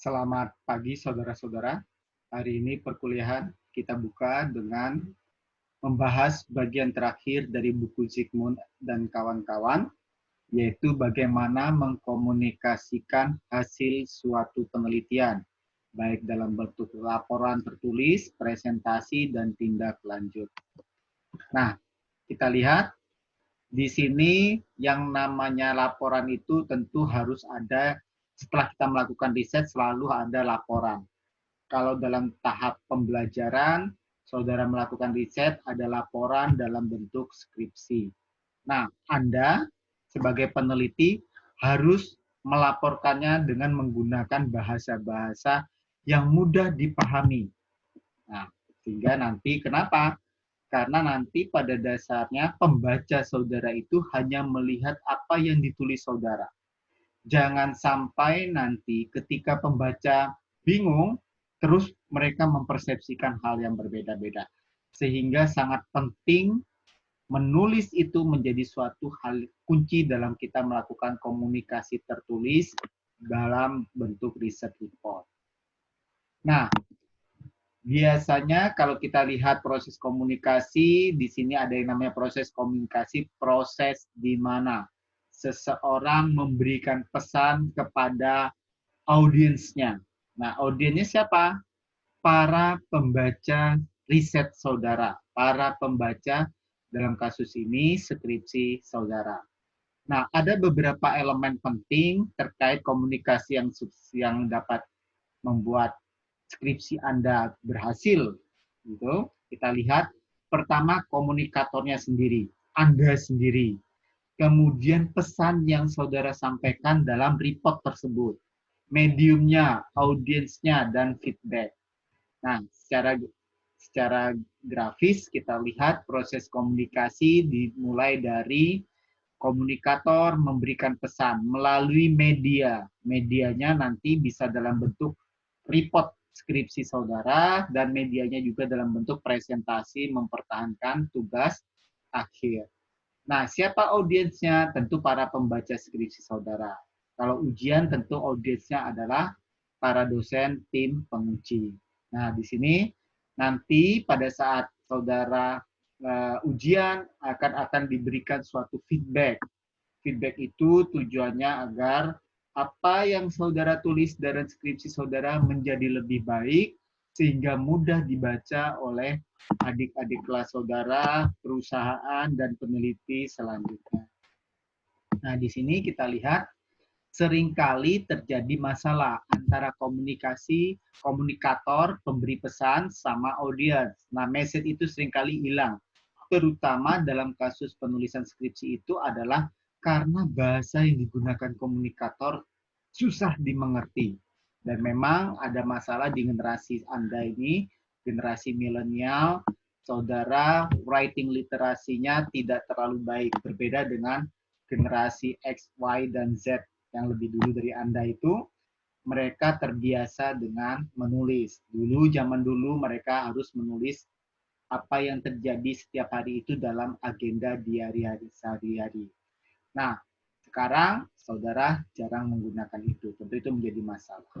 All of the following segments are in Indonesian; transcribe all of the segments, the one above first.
Selamat pagi saudara-saudara. Hari ini perkuliahan kita buka dengan membahas bagian terakhir dari buku Zygmunt dan kawan-kawan, yaitu bagaimana mengkomunikasikan hasil suatu penelitian, baik dalam bentuk laporan tertulis, presentasi, dan tindak lanjut. Nah, kita lihat di sini yang namanya laporan itu tentu harus ada, setelah kita melakukan riset selalu ada laporan. Kalau dalam tahap pembelajaran, saudara melakukan riset, ada laporan dalam bentuk skripsi. Nah, Anda sebagai peneliti harus melaporkannya dengan menggunakan bahasa-bahasa yang mudah dipahami. Nah, sehingga nanti kenapa? Karena nanti pada dasarnya pembaca saudara itu hanya melihat apa yang ditulis saudara. Jangan sampai nanti ketika pembaca bingung, terus mereka mempersepsikan hal yang berbeda-beda. Sehingga sangat penting menulis itu menjadi suatu hal kunci dalam kita melakukan komunikasi tertulis dalam bentuk riset report. Nah, biasanya kalau kita lihat proses komunikasi, di sini ada yang namanya proses komunikasi, proses di mana seseorang memberikan pesan kepada audiensnya. Nah, audiensnya siapa? Para pembaca riset saudara, para pembaca dalam kasus ini skripsi saudara. Nah, ada beberapa elemen penting terkait komunikasi yang dapat membuat skripsi Anda berhasil. Gitu. Kita lihat pertama komunikatornya sendiri, Anda sendiri. Kemudian pesan yang saudara sampaikan dalam report tersebut, mediumnya, audiensnya, dan feedback. Nah, secara grafis kita lihat proses komunikasi dimulai dari komunikator memberikan pesan melalui media. Medianya nanti bisa dalam bentuk report skripsi saudara dan medianya juga dalam bentuk presentasi mempertahankan tugas akhir. Nah, siapa audiensnya? Tentu para pembaca skripsi saudara. Kalau ujian tentu audiensnya adalah para dosen tim penguji. Nah, di sini nanti pada saat saudara ujian akan diberikan suatu feedback. Feedback itu tujuannya agar apa yang saudara tulis dalam skripsi saudara menjadi lebih baik sehingga mudah dibaca oleh adik-adik kelas saudara, perusahaan, dan peneliti selanjutnya. Nah, di sini kita lihat seringkali terjadi masalah antara komunikator, pemberi pesan, sama audiens. Nah, message itu seringkali hilang. Terutama dalam kasus penulisan skripsi itu adalah karena bahasa yang digunakan komunikator susah dimengerti. Dan memang ada masalah di generasi Anda ini, generasi milenial, saudara writing literasinya tidak terlalu baik. Berbeda dengan generasi X, Y, dan Z yang lebih dulu dari Anda itu, mereka terbiasa dengan menulis. Zaman dulu mereka harus menulis apa yang terjadi setiap hari itu dalam agenda diari-hari sehari-hari. Nah, sekarang saudara jarang menggunakan itu. Tentu itu menjadi masalah.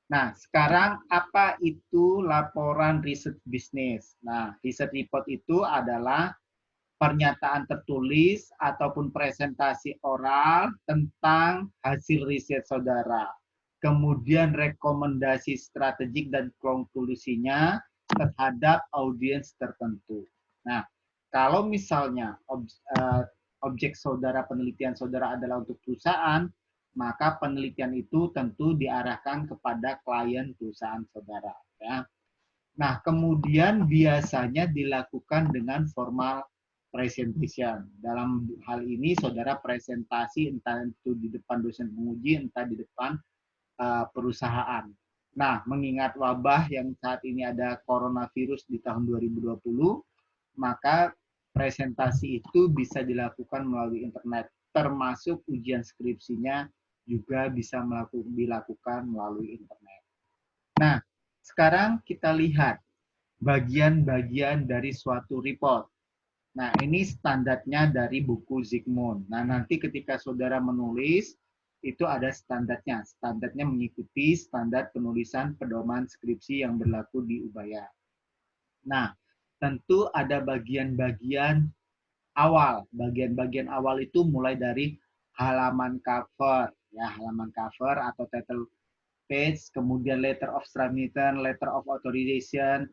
Nah, sekarang apa itu laporan riset bisnis? Nah, riset report itu adalah pernyataan tertulis ataupun presentasi oral tentang hasil riset saudara. Kemudian rekomendasi strategik dan konklusinya terhadap audiens tertentu. Nah, kalau misalnya objek saudara, penelitian saudara adalah untuk perusahaan, maka penelitian itu tentu diarahkan kepada klien perusahaan saudara. Ya. Nah, kemudian biasanya dilakukan dengan formal presentation. Dalam hal ini, saudara presentasi entah itu di depan dosen penguji, entah di depan perusahaan. Nah, mengingat wabah yang saat ini ada coronavirus di tahun 2020, maka presentasi itu bisa dilakukan melalui internet, termasuk ujian skripsinya juga bisa dilakukan melalui internet. Nah, sekarang kita lihat bagian-bagian dari suatu report. Nah, ini standarnya dari buku Zygmunt. Nah, nanti ketika saudara menulis, itu ada standarnya. Standarnya mengikuti standar penulisan pedoman skripsi yang berlaku di Ubaya. Nah, tentu ada bagian-bagian awal. Bagian-bagian awal itu mulai dari halaman cover, ya, halaman cover atau title page, kemudian letter of submission, letter of authorization,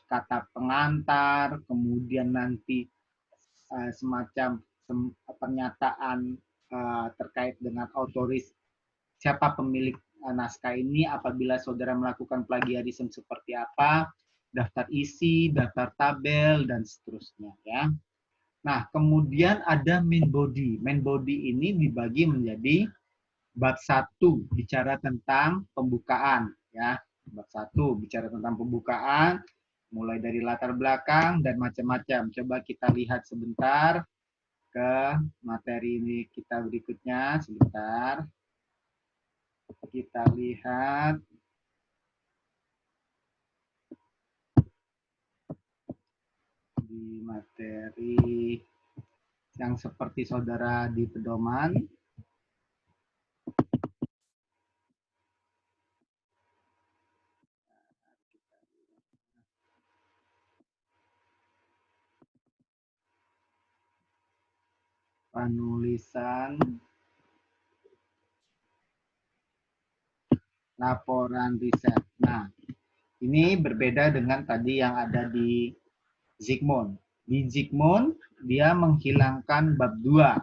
kata pengantar, kemudian nanti semacam pernyataan terkait dengan autoris, siapa pemilik naskah ini, apabila saudara melakukan plagiarisme seperti apa, daftar isi, daftar tabel, dan seterusnya, ya. Nah, kemudian ada main body. Main body ini dibagi menjadi bab 1 bicara tentang pembukaan, ya. Bab 1 bicara tentang pembukaan, mulai dari latar belakang dan macam-macam. Coba kita lihat sebentar ke materi ini kita berikutnya, sebentar. Kita lihat di materi yang seperti saudara di pedoman. Penulisan laporan riset. Nah, ini berbeda dengan tadi yang ada di Zygmunt. Di Zygmunt, dia menghilangkan bab 2.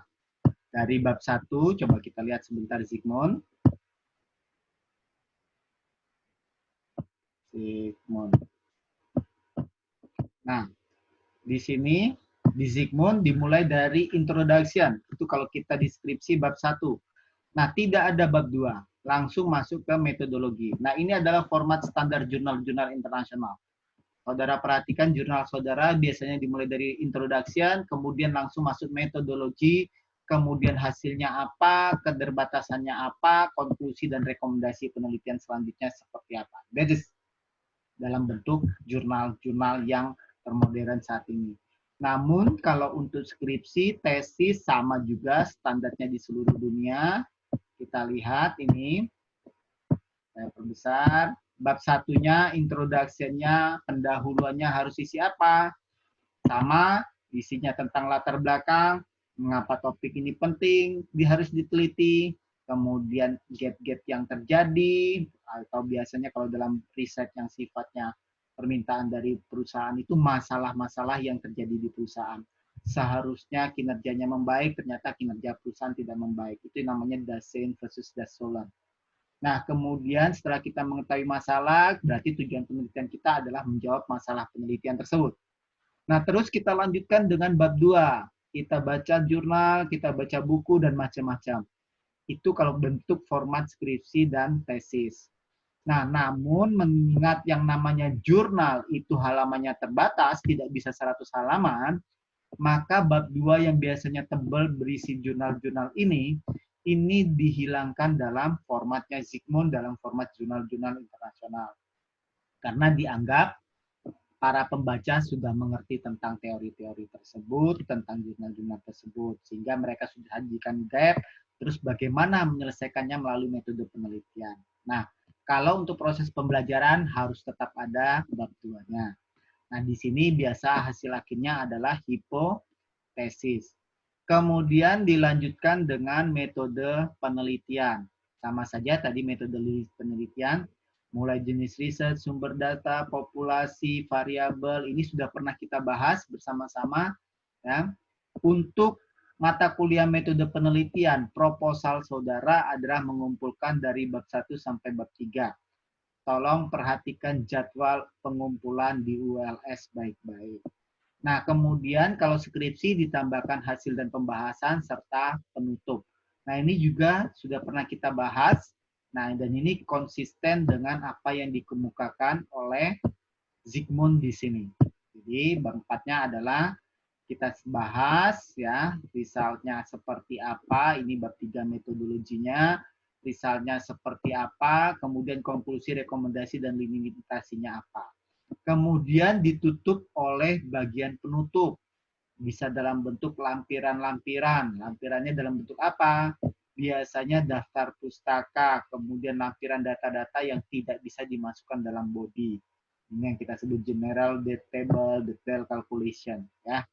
Dari bab 1, coba kita lihat sebentar Zygmunt. Nah, di sini, di Zygmunt dimulai dari introduction. Itu kalau kita deskripsi bab 1. Nah, tidak ada bab 2. Langsung masuk ke metodologi. Nah, ini adalah format standar jurnal-jurnal internasional. Saudara perhatikan jurnal saudara biasanya dimulai dari introduction, kemudian langsung masuk metodologi, kemudian hasilnya apa, keterbatasannya apa, konklusi dan rekomendasi penelitian selanjutnya seperti apa. That is dalam bentuk jurnal-jurnal yang termodern saat ini. Namun kalau untuk skripsi, tesis sama juga standarnya di seluruh dunia. Kita lihat ini, saya perbesar. Bab satunya, introduction-nya, pendahuluannya harus isi apa? Sama, isinya tentang latar belakang, mengapa topik ini penting, harus diteliti, kemudian gap-gap yang terjadi, atau biasanya kalau dalam riset yang sifatnya permintaan dari perusahaan itu masalah-masalah yang terjadi di perusahaan. Seharusnya kinerjanya membaik, ternyata kinerja perusahaan tidak membaik. Itu namanya Dasein versus Dassault. Nah, kemudian setelah kita mengetahui masalah, berarti tujuan penelitian kita adalah menjawab masalah penelitian tersebut. Nah, terus kita lanjutkan dengan bab 2. Kita baca jurnal, kita baca buku, dan macam-macam. Itu kalau bentuk format skripsi dan tesis. Nah, namun mengingat yang namanya jurnal itu halamannya terbatas, tidak bisa 100 halaman, maka bab 2 yang biasanya tebal berisi jurnal-jurnal ini dihilangkan dalam formatnya Zygmunt, dalam format jurnal-jurnal internasional. Karena dianggap para pembaca sudah mengerti tentang teori-teori tersebut, tentang jurnal-jurnal tersebut, sehingga mereka sudah hadirkan gap, terus bagaimana menyelesaikannya melalui metode penelitian. Nah, kalau untuk proses pembelajaran harus tetap ada bab 2-nya. Nah, di sini biasa hasil akhirnya adalah hipotesis. Kemudian dilanjutkan dengan metode penelitian. Sama saja tadi metode penelitian, mulai jenis riset, sumber data, populasi, variabel, ini sudah pernah kita bahas bersama-sama. Ya. Untuk mata kuliah metode penelitian, proposal saudara adalah mengumpulkan dari bab 1 sampai bab 3. Tolong perhatikan jadwal pengumpulan di ULS baik-baik. Nah, kemudian kalau skripsi ditambahkan hasil dan pembahasan serta penutup. Nah, ini juga sudah pernah kita bahas. Nah, dan ini konsisten dengan apa yang dikemukakan oleh Zygmunt di sini. Jadi, bab 4-nya adalah kita bahas ya, resultnya seperti apa, ini bab 3 metodologinya, resultnya seperti apa, kemudian konklusi, rekomendasi, dan limitasinya apa. Kemudian ditutup oleh bagian penutup. Bisa dalam bentuk lampiran-lampiran. Lampirannya dalam bentuk apa? biasanya daftar pustaka, kemudian lampiran data-data yang tidak bisa dimasukkan dalam body. Ini yang kita sebut general date table, detail calculation, ya.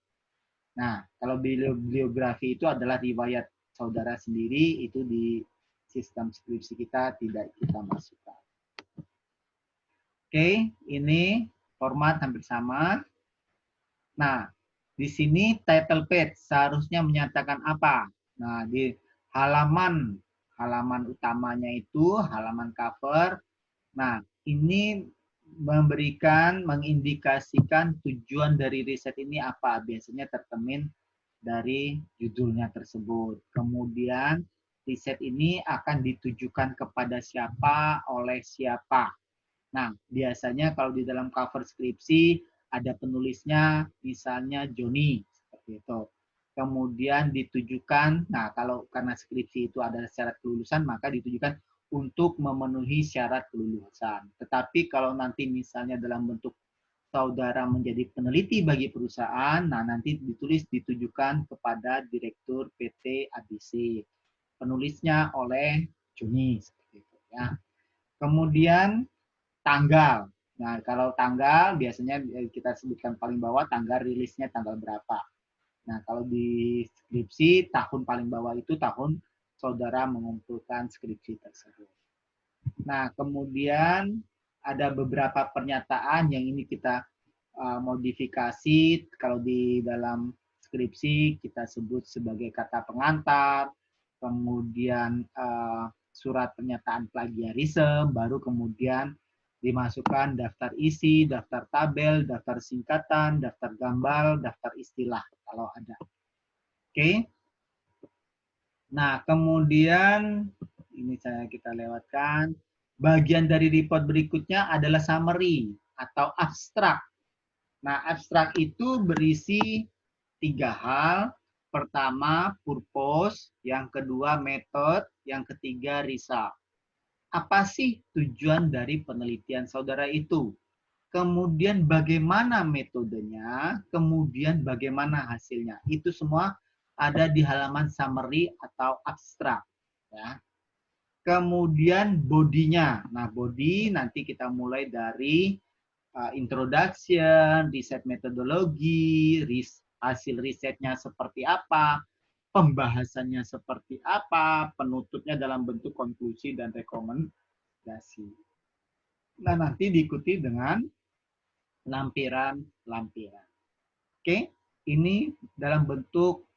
Nah, kalau bibliografi itu adalah riwayat saudara sendiri, itu di sistem skripsi kita tidak kita masukkan. Oke, ini format hampir sama. Nah, di sini title page seharusnya menyatakan apa? Nah, di halaman utamanya itu halaman cover. Nah, ini mengindikasikan tujuan dari riset ini apa. Biasanya tercermin dari judulnya tersebut. Kemudian riset ini akan ditujukan kepada siapa, oleh siapa. Nah, biasanya kalau di dalam cover skripsi ada penulisnya, misalnya Joni, seperti itu. Kemudian ditujukan, nah kalau karena skripsi itu ada syarat kelulusan, maka ditujukan untuk memenuhi syarat kelulusan. Tetapi kalau nanti misalnya dalam bentuk saudara menjadi peneliti bagi perusahaan, nah nanti ditujukan kepada Direktur PT ABC. Penulisnya oleh Joni, seperti itu ya. Kemudian tanggal. Nah, kalau tanggal biasanya kita sebutkan paling bawah tanggal rilisnya tanggal berapa. Nah, kalau di skripsi tahun paling bawah itu tahun saudara mengumpulkan skripsi tersebut. Nah, kemudian ada beberapa pernyataan yang ini kita modifikasi. Kalau di dalam skripsi kita sebut sebagai kata pengantar, kemudian surat pernyataan plagiarisme, baru kemudian dimasukkan daftar isi, daftar tabel, daftar singkatan, daftar gambar, daftar istilah kalau ada. Oke. Nah, kemudian ini kita lewatkan. Bagian dari report berikutnya adalah summary atau abstrak. Nah, abstrak itu berisi 3 hal. Pertama, purpose. Yang kedua, method. Yang ketiga, result. Apa sih tujuan dari penelitian saudara itu? Kemudian bagaimana metodenya, kemudian bagaimana hasilnya. Itu semua ada di halaman summary atau abstrak. Ya. Kemudian bodinya. Nah, body nanti kita mulai dari introduction, riset metodologi, hasil risetnya seperti apa, pembahasannya seperti apa, penutupnya dalam bentuk konklusi dan rekomendasi. Nah, nanti diikuti dengan lampiran-lampiran. Oke, ini dalam bentuk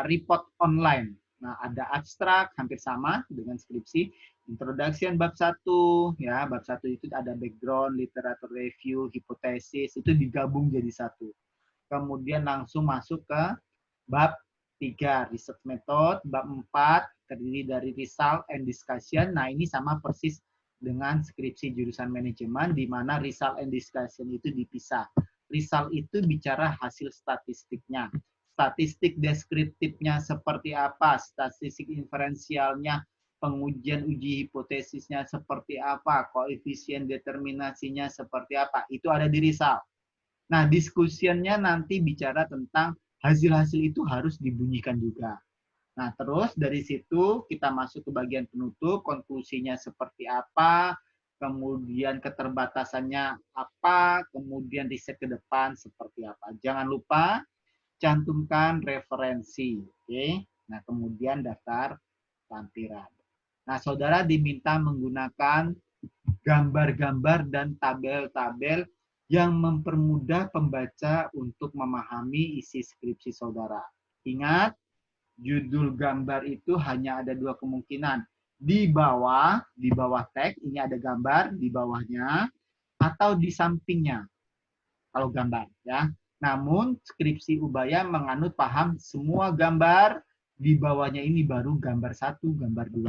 report online. Nah, ada abstrak hampir sama dengan skripsi. Introduction bab 1, ya, bab 1 itu ada background, literatur review, hipotesis, itu digabung jadi satu. Kemudian langsung masuk ke bab 3, research method, bab 4 terdiri dari result and discussion. Nah, ini sama persis dengan skripsi jurusan manajemen di mana result and discussion itu dipisah. Result itu bicara hasil statistiknya. Statistik deskriptifnya seperti apa, statistik inferensialnya, pengujian uji hipotesisnya seperti apa, koefisien determinasinya seperti apa, itu ada di result. Nah, diskusinya nanti bicara tentang hasil-hasil itu harus dibunyikan juga. Nah, terus dari situ kita masuk ke bagian penutup, konklusinya seperti apa, kemudian keterbatasannya apa, kemudian riset ke depan seperti apa. Jangan lupa cantumkan referensi. Oke. Nah, kemudian daftar lampiran. Nah, saudara diminta menggunakan gambar-gambar dan tabel-tabel yang mempermudah pembaca untuk memahami isi skripsi saudara. Ingat, judul gambar itu hanya ada 2 kemungkinan. Di bawah teks, ini ada gambar, di bawahnya, atau di sampingnya, kalau gambar. Ya. Namun, skripsi Ubaya menganut paham semua gambar, di bawahnya ini baru gambar 1, gambar 2.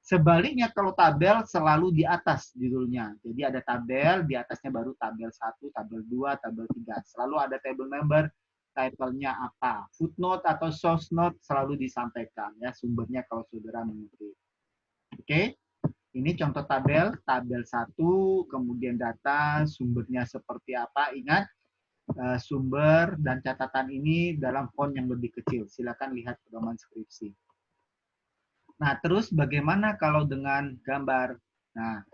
Sebaliknya kalau tabel selalu di atas judulnya. Jadi ada tabel, di atasnya baru tabel 1, tabel 2, tabel 3. Selalu ada table number, title-nya apa. Footnote atau source note selalu disampaikan ya sumbernya kalau saudara mengutip. Oke. Ini contoh tabel 1, kemudian data, sumbernya seperti apa. Ingat, sumber dan catatan ini dalam font yang lebih kecil. Silakan lihat pedoman skripsi. Nah, terus bagaimana kalau dengan gambar? Nah,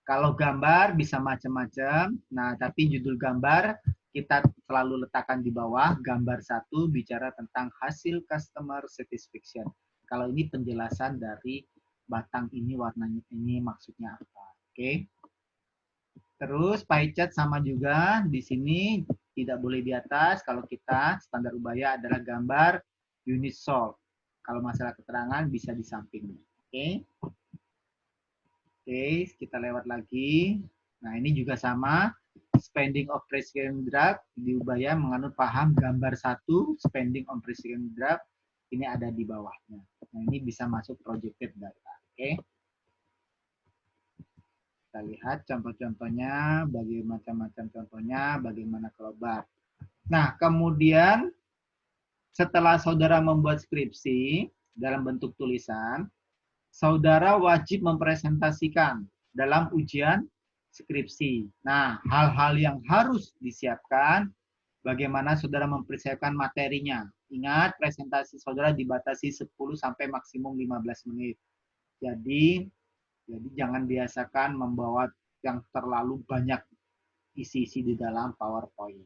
kalau gambar bisa macam-macam. Nah, tapi judul gambar kita selalu letakkan di bawah. Gambar 1 bicara tentang hasil customer satisfaction. Kalau ini penjelasan dari batang ini, warnanya ini maksudnya apa. Oke. Terus pie chart sama juga. Di sini tidak boleh di atas. Kalau kita standar ubaya adalah gambar unit sold. Kalau masalah keterangan bisa di samping. Oke. Oke, kita lewat lagi. Nah, ini juga sama. Spending on prescription drug di Ubaya menganut paham gambar 1, spending on prescription drug, ini ada di bawahnya. Nah, ini bisa masuk projected data. Oke. Kita lihat contoh-contohnya, bagi macam-macam contohnya, bagaimana kelobar. Nah, kemudian setelah saudara membuat skripsi dalam bentuk tulisan, saudara wajib mempresentasikan dalam ujian skripsi. Nah, hal-hal yang harus disiapkan, bagaimana saudara mempersiapkan materinya. Ingat, presentasi saudara dibatasi 10 sampai maksimum 15 menit. Jadi jangan biasakan membawa yang terlalu banyak isi-isi di dalam PowerPoint.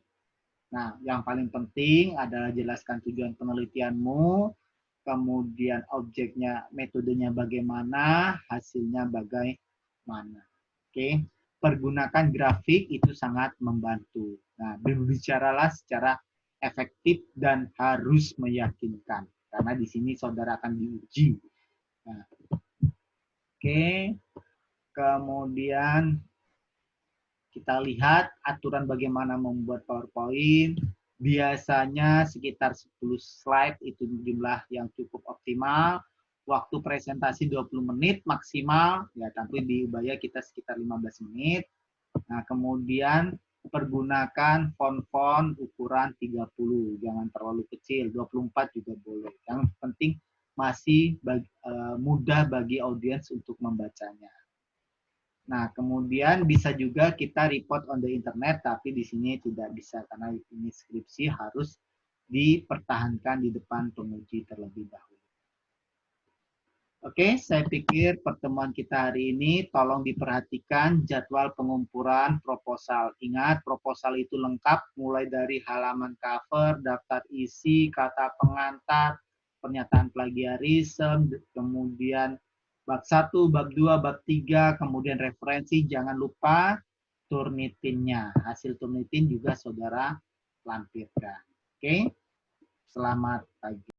Nah, yang paling penting adalah jelaskan tujuan penelitianmu, kemudian objeknya, metodenya bagaimana, hasilnya bagaimana. Oke, pergunakan grafik itu sangat membantu. Nah, berbicaralah secara efektif dan harus meyakinkan, karena di sini saudara akan diuji. Nah, oke, kemudian kita lihat aturan bagaimana membuat PowerPoint. Biasanya sekitar 10 slide itu jumlah yang cukup optimal. Waktu presentasi 20 menit maksimal, ya tapi di Ubaya kita sekitar 15 menit. Nah, kemudian pergunakan font-font ukuran 30, jangan terlalu kecil, 24 juga boleh. Yang penting masih mudah bagi audiens untuk membacanya. Nah, kemudian bisa juga kita report on the internet, tapi di sini tidak bisa karena ini skripsi harus dipertahankan di depan penguji terlebih dahulu. Oke, saya pikir pertemuan kita hari ini tolong diperhatikan jadwal pengumpulan proposal. Ingat, proposal itu lengkap mulai dari halaman cover, daftar isi, kata pengantar, pernyataan plagiarisme, kemudian bab 1, bab 2, bab 3, kemudian referensi, jangan lupa Turnitinnya. Hasil Turnitin juga saudara lampirkan. Oke, selamat pagi.